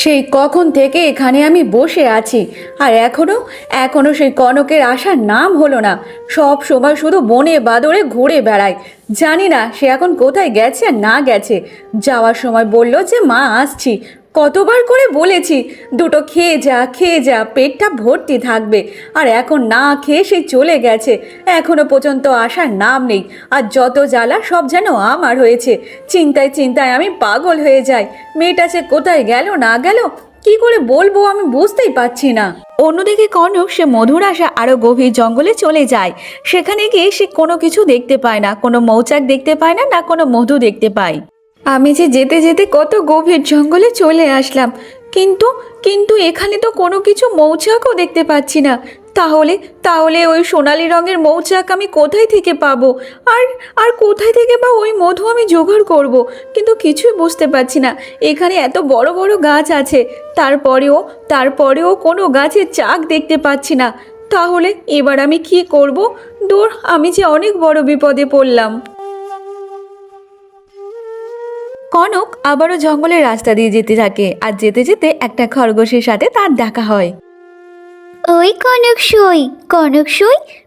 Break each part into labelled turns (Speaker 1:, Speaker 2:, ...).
Speaker 1: সেই কখন থেকে এখানে আমি বসে আছি, আর এখনো সেই কনকের আসার নাম হলো না। সব সময় শুধু বনে বাদরে ঘুরে বেড়ায়। জানি না সে এখন কোথায় গেছে আর না গেছে। যাওয়ার সময় বলল যে মা আসছি, কতবার করে বলেছি দুটো খেয়ে যা পেটটা ভর্তি থাকবে, আর এখন না খেয়ে সে চলে গেছে। এখনো পর্যন্ত আসার নাম নেই। আর যত জ্বালা সব যেন আমার হয়েছে। চিন্তায় চিন্তায় আমি পাগল হয়ে যাই। মেয়েটা সে কোথায় গেল না গেল, কি করে বলবো আমি বুঝতেই পারছি না। অন্যদিকে কনক সে মধুর আশা আরো গভীর জঙ্গলে চলে যায়। সেখানে গিয়ে সে কোনো কিছু দেখতে পায় না, কোনো মৌচাক দেখতে পায় না, না কোনো মধু দেখতে পায়। আমি যে যেতে যেতে কত গভীর জঙ্গলে চলে আসলাম, কিন্তু কিন্তু এখানে তো কোনো কিছু মৌচাকও দেখতে পাচ্ছি না। তাহলে তাহলে ওই সোনালি রঙের মৌচাক আমি কোথায় থেকে পাবো? আর আর কোথায় থেকে বা ওই মধু আমি জোগাড় করব? কিন্তু কিছুই বুঝতে পারছি না। এখানে এত বড় বড় গাছ আছে, তারপরেও কোনো গাছের চাক দেখতে পাচ্ছি না। তাহলে এবার আমি কি করব? দূর, আমি যে অনেক বড় বিপদে পড়লাম। কনক আবারও জঙ্গলের রাস্তা দিয়ে যেতে থাকে, আর যেতে যেতে একটা খরগোশের সাথে তার দেখা হয়।
Speaker 2: ওই কনক সই,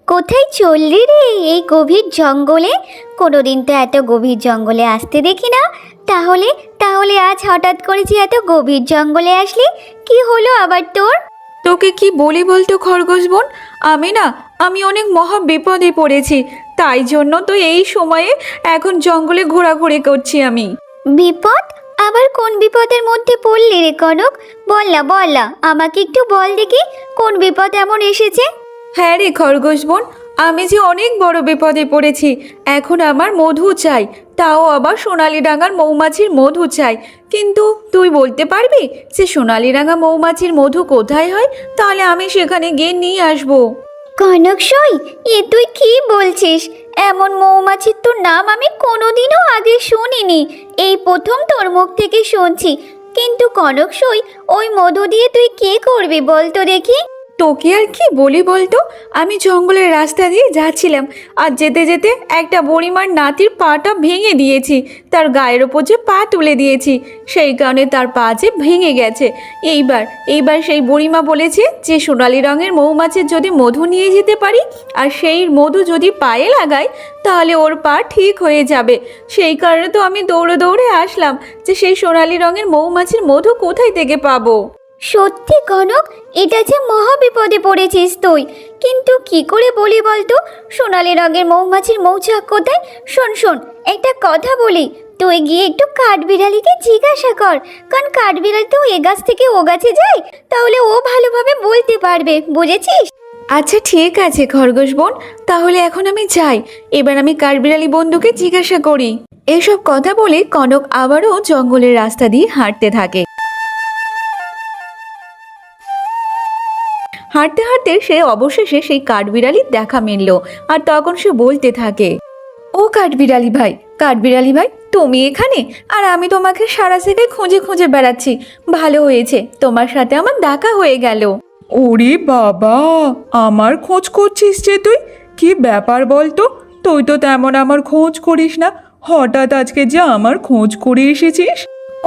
Speaker 2: কোথায় চললি রে এই গভীর জঙ্গলে? কোনোদিন তো এত গভীর জঙ্গলে আসতে দেখি না। তাহলে তাহলে আজ হঠাৎ করে যে এত গভীর জঙ্গলে আসলি, কি হলো আবার তোর?
Speaker 1: তোকে কি বলি বলতো খরগোশ বোন, আমি অনেক মহা বিপদে পড়েছি। তাই জন্য তো এই সময়ে এখন জঙ্গলে ঘোরাঘুরি করছি আমি।
Speaker 2: বিপদ? আবার কোন বিপদের মধ্যে পড়লি রে কনক? বল না, আমাকে একটু বল দেখি, কোন বিপদ এমন এসেছে?
Speaker 1: হ্যাঁ রে খরগোশ বোন, আমি যে অনেক বড় বিপদে পড়েছি। এখন আমার মধু চাই, তাও আবার সোনালি ডাঙার মৌমাছির মধু চাই। কিন্তু তুই বলতে পারবি যে সোনালি ডাঙা মৌমাছির মধু কোথায় হয়? তাহলে আমি সেখানে গিয়ে নিয়ে আসবো।
Speaker 2: কনক সই, এ তুই কি বলছিস? এমন মৌমাছির তো নাম আমি কোনোদিনও আগে শুনিনি, এই প্রথম তোর মুখ থেকে শুনছি। কিন্তু কনক সই, ওই মধু দিয়ে তুই কি করবি বল তো দেখি?
Speaker 1: তোকে আর কি বলি বলতো, আমি জঙ্গলের রাস্তা দিয়ে যাচ্ছিলাম, আর যেতে যেতে একটা বুড়িমার নাতির পাটা ভেঙে দিয়েছি। তার গায়ের ওপর যে পা তুলে দিয়েছি, সেই কারণে তার পা যে ভেঙে গেছে। এইবার সেই বুড়িমা বলেছে যে সোনালি রঙের মৌমাছির যদি মধু নিয়ে যেতে পারি, আর সেই মধু যদি পায়ে লাগাই, তাহলে ওর পা ঠিক হয়ে যাবে। সেই কারণে তো আমি দৌড়ে দৌড়ে আসলাম যে সেই সোনালি রঙের মৌমাছির মধু কোথায় থেকে পাবো।
Speaker 2: সত্যি কনক, এটা যে মহা বিপদে পড়েছিস তুই। কিন্তু কি করে বলি বলতো, সোনালি রঙের মৌমাছির মৌচাক কোথায়? শোন, একটা কথা বলি, তুই গিয়ে একটু কাঠবিড়ালিকে জিজ্ঞাসা কর, কারণ কাঠবিড়ালি তো এ গাছ থেকে ও গাছে যায়, তাহলে ও ভালোভাবে বলতে পারবে, বুঝেছিস?
Speaker 1: আচ্ছা ঠিক আছে খরগোশ বোন, তাহলে এখন আমি যাই। এবার আমি কাঠবিড়ালি বন্ধুকে জিজ্ঞাসা করি। এসব কথা বলে কনক আবারও জঙ্গলের রাস্তা দিয়ে হাঁটতে থাকে। হাঁটতে হাঁটতে সে অবশেষে সেই কাঠবিড়ালির দেখা মিলল, আর তখন সে বলতে থাকে, ও কাঠবিড়ালি ভাই, তুমি এখানে? আর আমি তোমাকে সারা জায়গায় খুঁজে খুঁজে বেড়াচ্ছি। ভালো হয়েছে তোমার সাথে আমার দেখা হয়ে গেল।
Speaker 3: ওরে বাবা, আমার খোঁজ করছিস যে তুই? কি ব্যাপার বলতো? তুই তো তেমন আমার খোঁজ করিস না, হঠাৎ আজকে যে আমার খোঁজ করে এসেছিস।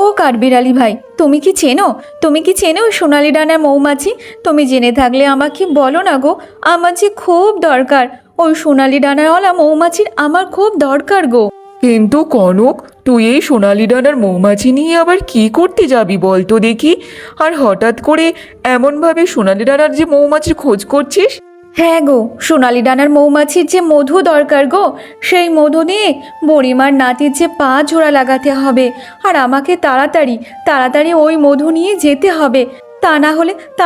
Speaker 1: ও কাঠবিড়ালি ভাই, তুমি কি চেনো ওই সোনালি ডানার মৌমাছি? তুমি জেনে থাকলে আমাকে বলো না গো, আমার যে খুব দরকার। ওই সোনালি ডানাওয়ালা মৌমাছির আমার খুব দরকার গো।
Speaker 3: কিন্তু কনক, তুই এই সোনালি ডানার মৌমাছি নিয়ে আবার কি করতে যাবি বলতো দেখি? আর হঠাৎ করে এমনভাবে সোনালি ডানার যে মৌমাছির খোঁজ করছিস?
Speaker 1: হ্যাঁ গো, সোনালি ডানার মৌমাছির যে মধু দরকার গো, সেই মধু নিয়ে বুড়িমার নাতির যে পা জোড়া লাগাতে হবে। আর আমাকে তাড়াতাড়ি তাড়াতাড়ি ওই মধু নিয়ে যেতে হবে। তা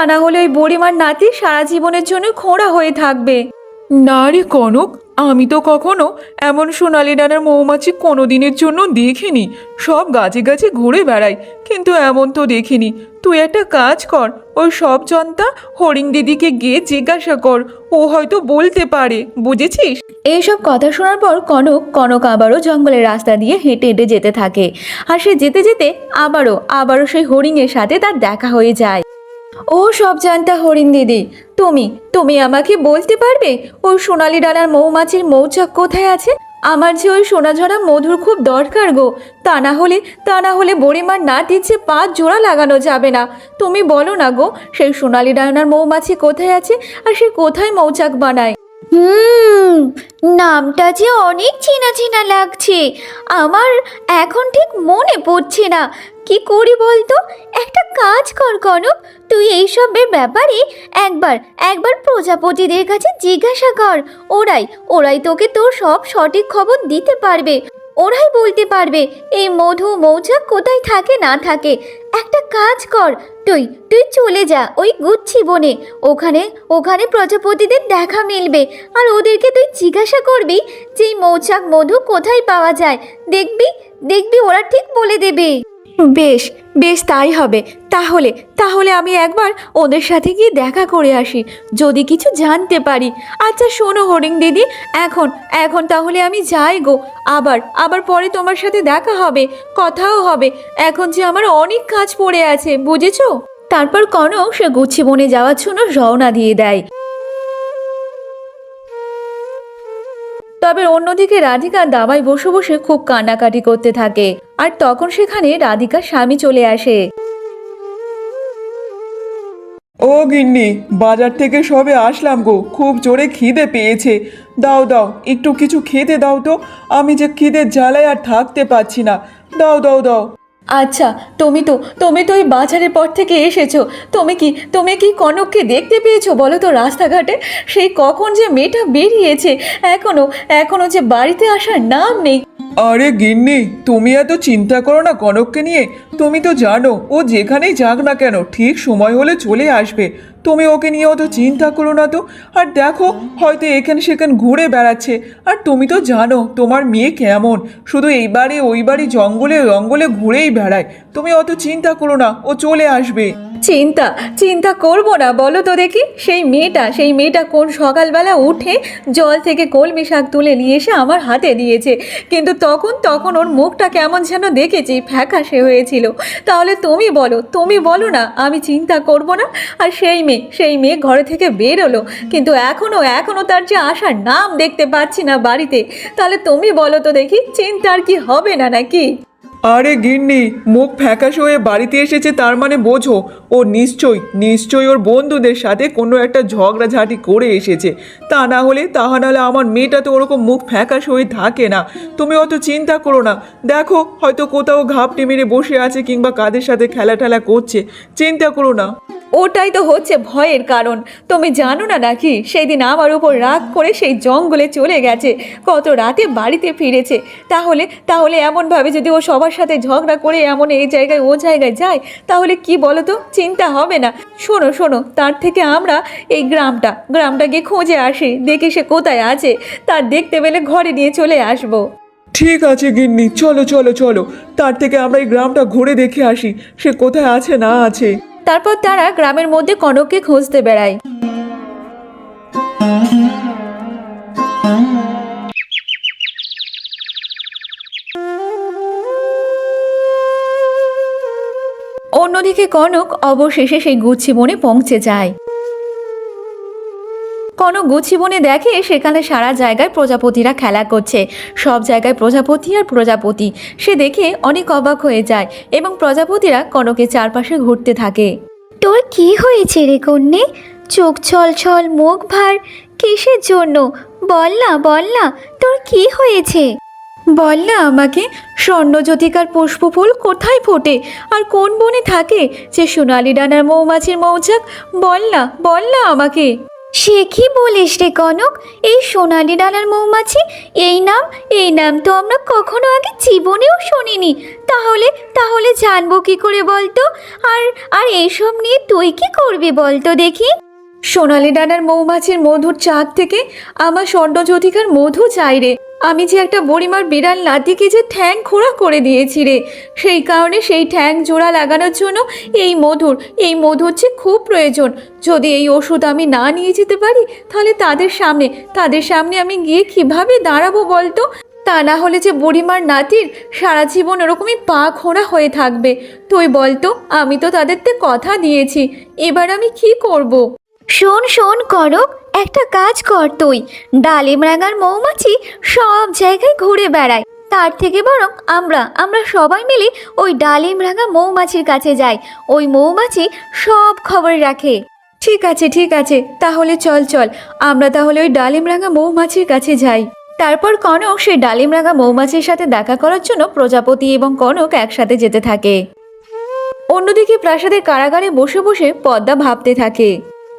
Speaker 1: না হলে ওই বুড়িমার নাতি সারা জীবনের জন্য খোঁড়া হয়ে থাকবে।
Speaker 3: না রে কনক, আমি তো কখনো এমন সোনালি ডানার মৌমাছি কোনো দিনের জন্য দেখিনি। সব গাছে গাছে ঘুরে বেড়াই, কিন্তু এমন তো দেখিনি। তুই একটা কাজ কর, ওই সব জনতা হরিণ দিদিকে গিয়ে জিজ্ঞাসা কর, ও হয়তো বলতে পারে, বুঝেছিস?
Speaker 1: এইসব কথা শোনার পর কনক আবারও জঙ্গলের রাস্তা দিয়ে হেঁটে হেঁটে যেতে থাকে। আর সে যেতে যেতে আবারও সেই হরিণের সাথে তার দেখা হয়ে যায়। ও সব জানতা হরিণ দিদি, তুমি আমাকে বলতে পারবে ওই সোনালি ডানার মৌমাছির মৌচাক কোথায় আছে? আমার যে ওই সোনাঝরা মধুর খুব দরকার গো। তা না হলে বুড়িমার নাতির যে 5 জোড়া লাগানো যাবে না। তুমি বলো না গো, সেই সোনালি ডায়নার মৌমাছি কোথায় আছে, আর সে কোথায় মৌচাক বানায়?
Speaker 2: নামটা যে অনেক চেনা চেনা লাগছে, আমার এখন ঠিক মনে পড়ছে না। কি করি বলতো? একটা কাজ কর কনক, তুই এইসবের ব্যাপারে একবার একবার প্রজাপতিদের কাছে জিজ্ঞাসা কর। ওরাই তোকে তোর সব সঠিক খবর দিতে পারবে। ওরাই বলতে পারবে এই মধু মৌচাক কোথায় থাকে না থাকে। একটা কাজ কর, তুই তুই চলে যা ওই গুচ্ছি বনে। ওখানে প্রজাপতিদের দেখা মিলবে, আর ওদেরকে তুই জিজ্ঞাসা করবি যে এই মৌচাক মধু কোথায় পাওয়া যায়। দেখবি ওরা ঠিক বলে দেবে।
Speaker 1: বেশ বেশ, তাই হবে। তাহলে আমি একবার ওদের সাথে গিয়ে দেখা করে আসি, যদি কিছু জানতে পারি। আচ্ছা শোনো হরিণ দিদি, এখন তাহলে আমি যাই গো। আবার পরে তোমার সাথে দেখা হবে, কথাও হবে। এখন যে আমার অনেক কাজ পড়ে আছে, বুঝেছো? তারপর কনক সে গুচ্ছি বনে যাওয়ার জন্য রওনা দিয়ে দেয়। তবে অন্যদিকে রাধিকা দাবায় বসে বসে খুব কান্নাকাটি করতে থাকে, আর তখন সেখানে রাধিকার স্বামী চলে আসে।
Speaker 3: ও গিন্নি, বাজার থেকে সবে আসলাম গো, খুব জোরে খিদে পেয়েছে। দাও একটু কিছু খেতে দাও তো, আমি যে খিদের জ্বালায় আর থাকতে পারছি না। দাও।
Speaker 1: আচ্ছা, তুমি তো ওই বাজারের পর থেকে এসেছো। তুমি কি কনককে দেখতে পেয়েছো বলো তো রাস্তাঘাটে? সেই কখন যে মেয়েটা বেরিয়েছে, এখনো যে বাড়িতে আসার নাম নেই।
Speaker 3: আরে গিন্নি, তুমি এত চিন্তা করো না কনককে নিয়ে। তুমি তো জানো ও যেখানেই যাক না কেন ঠিক সময় হলে চলে আসবে। তুমি ওকে নিয়ে অত চিন্তা করো না তো। আর দেখো, হয়তো এখানে সেখানে ঘুরে বেড়াচ্ছে। আর তুমি তো জানো তোমার মেয়ে কেমন, শুধু এই বাড়ি ওই বাড়ি জঙ্গলে ঘুরেই বেড়ায়। তুমি অত চিন্তা করো না, ও চলে আসবে।
Speaker 1: চিন্তা করবো না বলো তো দেখি? সেই মেয়েটা কোন সকালবেলা উঠে জল থেকে কলমি শাক তুলে নিয়ে এসে আমার হাতে দিয়েছে, কিন্তু তখন ওর মুখটা কেমন যেন দেখেছি, ফ্যাকাশে হয়েছিল। তাহলে তুমি বলো না আমি চিন্তা করব না? আর সেই মেয়ে ঘরে থেকে বেরোলো, কিন্তু এখনো তার যে আসার নাম দেখতে পাচ্ছি না বাড়িতে। তাহলে তুমি বলো তো দেখি, চিন্তার কি হবে না নাকি?
Speaker 3: আরে গিন্নি, মুখ ফ্যাকাশে হয়ে বাড়িতে এসেছে তার মানে বোঝো ও নিশ্চয়ই ওর বন্ধুদের সাথে কোনো একটা ঝগড়াঝাটি করে এসেছে। তা না হলে আমার মেয়েটা তো ওরকম মুখ ফ্যাকাশে হয়ে থাকে না। তুমি অত চিন্তা করো না। দেখো, হয়তো কোথাও ঘাপটি মেরে বসে আছে কিংবা কাদের সাথে খেলা করছে। চিন্তা করো না।
Speaker 1: ওটাই তো হচ্ছে ভয়ের কারণ। তুমি জানো না নাকি, সেই দিন আমার উপর রাগ করে সেই জঙ্গলে চলে গেছে, কত রাতে বাড়িতে ফিরেছে। তাহলে এমনভাবে যদি ও সবার সাথে ঝগড়া করে এমন এই জায়গায় ও জায়গায় যায়, তাহলে কি বলো তো, চিন্তা হবে না? শোনো, তার থেকে আমরা এই গ্রামটা গিয়ে খোঁজে আসি, দেখি সে কোথায় আছে। তার দেখতে পেলে ঘরে নিয়ে চলে আসবো।
Speaker 3: ঠিক আছে গিন্নি, চলো। তার থেকে আমরা এই গ্রামটা ঘুরে দেখে আসি, সে কোথায় আছে না আছে।
Speaker 1: তারপর তারা গ্রামের মধ্যে কনককে খুঁজতে বেড়ায়। অন্যদিকে কনক অবশেষে সেই গুচ্ছি বনে পৌঁছে যায়। কনক গুচ্ছি বনে দেখে সেখানে সারা জায়গায় প্রজাপতিরা খেলা করছে, সব জায়গায় প্রজাপতি আর প্রজাপতি। সে দেখে অনেক অবাক হয়ে যায় এবং প্রজাপতিরা কনকের চারপাশে ঘুরতে থাকে।
Speaker 2: তোর কি হয়েছে রে কন্যে? চোখ ছল মুখ ভার, কিসের জন্য? বল না তোর কি হয়েছে?
Speaker 1: বল না আমাকে, স্বর্ণজ্যোতিকার পুষ্পফুল কোথায় ফোটে আর কোন বনে থাকে যে সোনালি ডানার মৌমাছির মৌচাক? বল না আমাকে।
Speaker 2: সে কি বলিস রে কনক? এই সোনালি ডানার মৌমাছি, এই নাম তো আমরা কখনো আগে জীবনেও শুনিনি। তাহলে জানবো কি করে বলতো? আর এইসব নিয়ে তুই কি করবি বলতো দেখি?
Speaker 1: সোনালি ডানার মৌমাছির মধুর চাঁদ থেকে আমার স্বর্ণজ্যোতিকার মধু চাই রে। আমি যে একটা বুড়িমার বিড়াল নাতিকে যে ঠ্যাং খোঁড়া করে দিয়েছি রে, সেই কারণে সেই ঠ্যাং জোড়া লাগানোর জন্য এই মধুর যে খুব প্রয়োজন। যদি এই ওষুধ আমি না নিয়ে যেতে পারি, তাহলে তাদের সামনে আমি গিয়ে কিভাবে দাঁড়াবো বলতো? তা না হলে যে বুড়িমার নাতির সারা জীবন ওরকমই পা খোঁড়া হয়ে থাকবে। তুই বলতো, আমি তো তাদেরকে কথা দিয়েছি, এবার আমি কি করব?
Speaker 2: শোন শোন কনক, একটা কাজ কর তুই। ডালিম রাঙার মৌমাছি সব জায়গায় ঘুরে বেড়ায়, তার থেকে বরং আমরা সবাই মিলে ওই ডালিম রাঙা মৌমাছির কাছে যাই। ওই মৌমাছি সব খবর রাখে।
Speaker 1: ঠিক আছে, তাহলে চল চল, আমরা তাহলে ওই ডালিম রাঙা মৌমাছির কাছে যাই। তারপর কনক সেই ডালিম রাঙা মৌমাছির সাথে দেখা করার জন্য প্রজাপতি এবং কনক একসাথে যেতে থাকে। অন্যদিকে প্রাসাদের কারাগারে বসে বসে পদ্মা ভাবতে থাকে,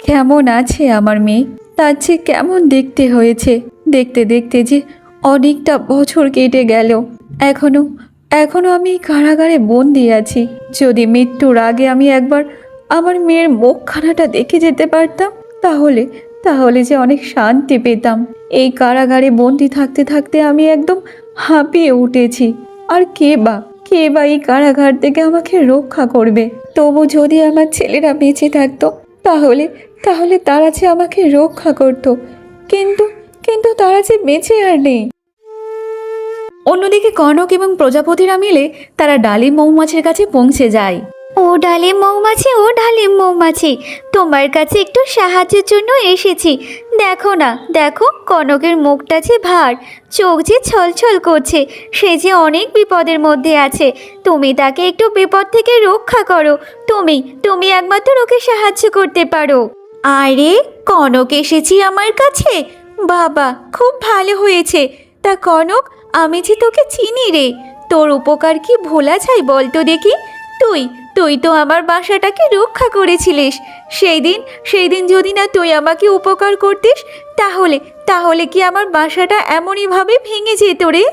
Speaker 1: কেমন আছে আমার মেয়ে, তার চেয়ে কেমন দেখতে হয়েছে। দেখতে দেখতে যে অনেকটা বছর কেটে গেল, এখনো আমি এই কারাগারে বন্দি আছি। যদি মৃত্যুর আগে আমি একবার আমার মেয়ের মুখখানাটা দেখে যেতে পারতাম, তাহলে যে অনেক শান্তি পেতাম। এই কারাগারে বন্দি থাকতে থাকতে আমি একদম হাঁপিয়ে উঠেছি। আর কে বা এই কারাগার থেকে আমাকে রক্ষা করবে? তবু যদি আমার ছেলেরা বেঁচে থাকতো, তাহলে তারা যে আমাকে রক্ষা করতো। কিন্তু তারা যে বেঁচে আর নেই। অন্যদিকে কনক এবং প্রজাপতিরা মিলে তারা ডালিম মৌমাছির কাছে পৌঁছে যায়।
Speaker 2: ও ডালিম মৌমাছি, তোমার কাছে একটু সাহায্যের জন্য এসেছি। দেখো না, দেখো কনকের মুখটা যে ভার, চোখ যে ছলছল করছে, সে যে অনেক বিপদের মধ্যে আছে। তুমি তাকে একটু বিপদ থেকে রক্ষা করো। তুমি একমাত্র ওকে সাহায্য করতে পারো। আরে কনক এসেছি আমার কাছে, বাবা খুব ভালো হয়েছে। তা কনক, আমি যে তোকে চিনি রে, তোর উপকার কি ভোলা যায় বলতো দেখি। তুই তো আমার বাসাটাকে রক্ষা করেছিলিস। সেই দিন যদি না তুই আমাকে উপকার করতিস, তাহলে কি আমার বাসাটা এমনইভাবে ভেঙে যেত রে?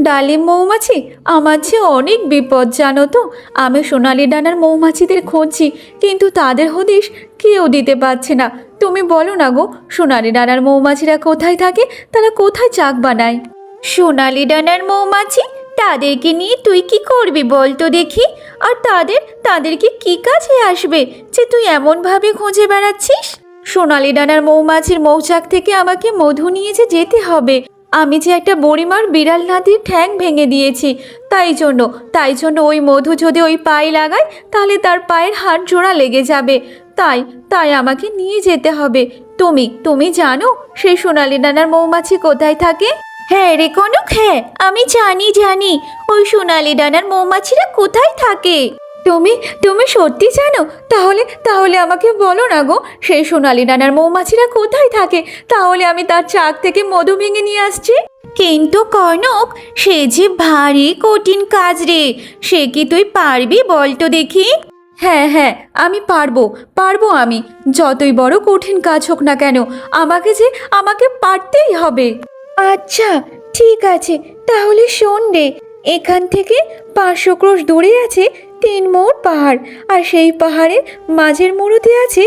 Speaker 2: ডালিম মৌমাছি, আমার যে অনেক বিপদ জানো তো। আমি সোনালি ডানার মৌমাছিদের খুঁজছি, কিন্তু তাদের হদিশ কেউ দিতে পারছে না। তুমি বলো না গো, সোনালি ডানার মৌমাছিরা কোথায় থাকে, তারা কোথায় চাক বানায়? সোনালি ডানার মৌমাছি, তাদেরকে নিয়ে তুই কি করবি বলতো দেখি। আর তাদেরকে কি কাজে আসবে যে তুই এমনভাবে খুঁজে বেড়াচ্ছিস?
Speaker 1: সোনালি ডানার মৌমাছির মৌচাক থেকে আমাকে মধু নিয়ে যেতে হবে। আমি যে একটা বুড়িমার বিড়াল নাতির ঠ্যাং ভেঙে দিয়েছি, তাই জন্য ওই মধু যদি ওই পায়ে লাগায়, তাহলে তার পায়ের হাড় জোড়া লেগে যাবে। তাই আমাকে নিয়ে যেতে হবে। তুমি জানো সেই সোনালি ডানার মৌমাছি কোথায় থাকে?
Speaker 2: হ্যাঁ রে কনক, হ্যাঁ আমি জানি ওই সোনালি ডানার মৌমাছিরা কোথায় থাকে।
Speaker 1: তুমি সত্যি জানো? তাহলে আমাকে বলো না গো, সেই সোনালি ডানার মৌমাছিরা কোথায় থাকে, তাহলে আমি তার চাক থেকে মধু ভেঙে নিয়ে আসছি।
Speaker 2: কিন্তু কনক, সে যে ভারী কঠিন কাজ রে, সে কি তুই পারবি বলতো দেখি?
Speaker 1: হ্যাঁ, আমি পারবো। আমি যতই বড় কঠিন কাজ হোক না কেন, আমাকে পারতেই হবে।
Speaker 2: আচ্ছা ঠিক আছে, তাহলে শোন রে। এখান থেকে 500 ক্রোশ দূরে আছে 3 মোড় পাহাড়, আর সেই পাহাড়ের মাঝের মোড়তে আছে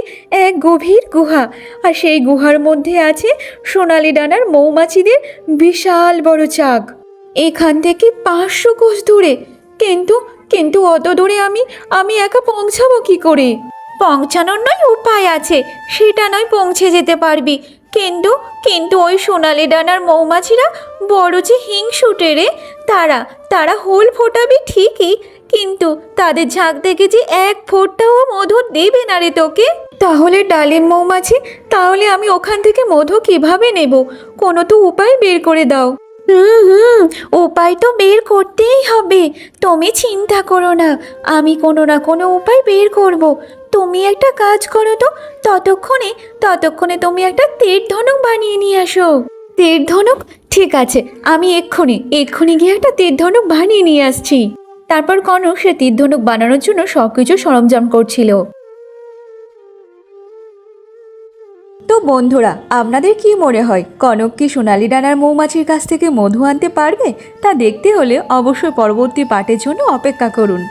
Speaker 2: এক গভীর গুহা, আর সেই গুহার মধ্যে আছে সোনালি ডানার মৌমাছিদের বিশাল বড় চাক।
Speaker 1: এখান থেকে 500 কোষ দূরে, কিন্তু অত দূরে আমি একা পৌঁছাবো কি করে?
Speaker 2: পৌঁছানোর নয় উপায় আছে, সেটা নয় পৌঁছে যেতে পারবি। কিন্তু ওই সোনালি ডানার মৌমাছিরা বড় যে হিংসুটে রে। তারা হোল ফোটাবে ঠিকই, কিন্তু তাদের ঝাঁক থেকে যে এক ফোঁটাও মধু দেবে না রে তোকে।
Speaker 1: তাহলে ডালিম মৌমাছি, তাহলে আমি ওখান থেকে মধু কিভাবে নেব? কোনো তো উপায় বের করে দাও।
Speaker 2: উপায় তো বের করতেই হবে, তুমি চিন্তা করো না, আমি কোনো না কোনো উপায় বের করব। তুমি একটা কাজ করো তো, ততক্ষণে তুমি একটা তীর ধনুক বানিয়ে নিয়ে আসো।
Speaker 1: তীর ধনুক? ঠিক আছে, আমি এক্ষুনি গিয়ে একটা তীর ধনুক বানিয়ে নিয়ে আসছি। তারপর কনক সে তীর ধনুক বানানোর জন্য সবকিছু সরঞ্জাম করছিল। তো বন্ধুরা, আপনাদের কি মনে হয়, কনক কি সোনালি ডানার মৌমাছির কাছ থেকে মধু আনতে পারবে? তা দেখতে হলে অবশ্যই পরবর্তী পার্টের জন্য অপেক্ষা করুন।